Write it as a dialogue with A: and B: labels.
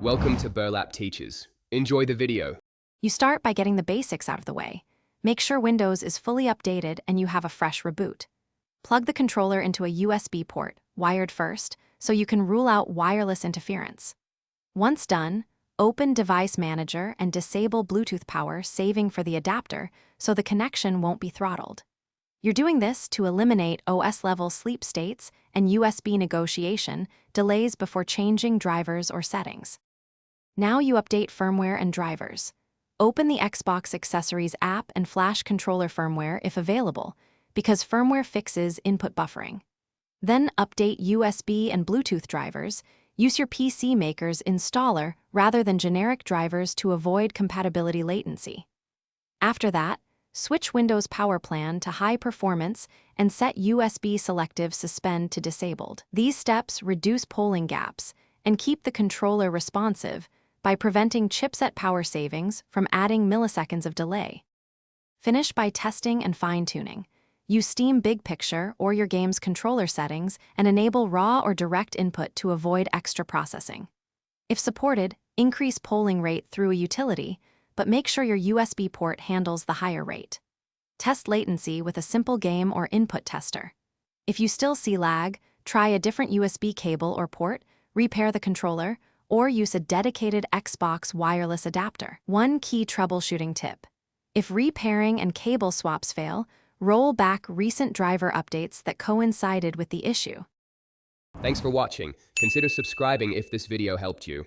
A: Welcome to Burlap Teachers. Enjoy the video.
B: You start by getting the basics out of the way. Make sure Windows is fully updated and you have a fresh reboot. Plug the controller into a USB port, wired first, so you can rule out wireless interference. Once done, open Device Manager and disable Bluetooth power, saving for the adapter so the connection won't be throttled. You're doing this to eliminate OS-level sleep states and USB negotiation delays before changing drivers or settings. Now you update firmware and drivers. Open the Xbox Accessories app and flash controller firmware if available, because firmware fixes input buffering. Then update USB and Bluetooth drivers. Use your PC maker's installer rather than generic drivers to avoid compatibility latency. After that, switch Windows Power Plan to high performance and set USB selective suspend to disabled. These steps reduce polling gaps and keep the controller responsive by preventing chipset power savings from adding milliseconds of delay. Finish by testing and fine-tuning. Use Steam Big Picture or your game's controller settings and enable raw or direct input to avoid extra processing. If supported, increase polling rate through a utility, but make sure your USB port handles the higher rate. Test latency with a simple game or input tester. If you still see lag, try a different USB cable or port, repair the controller, or use a dedicated Xbox wireless adapter. One key troubleshooting tip: if repairing and cable swaps fail, roll back recent driver updates that coincided with the issue.
A: Thanks for watching. Consider subscribing if this video helped you.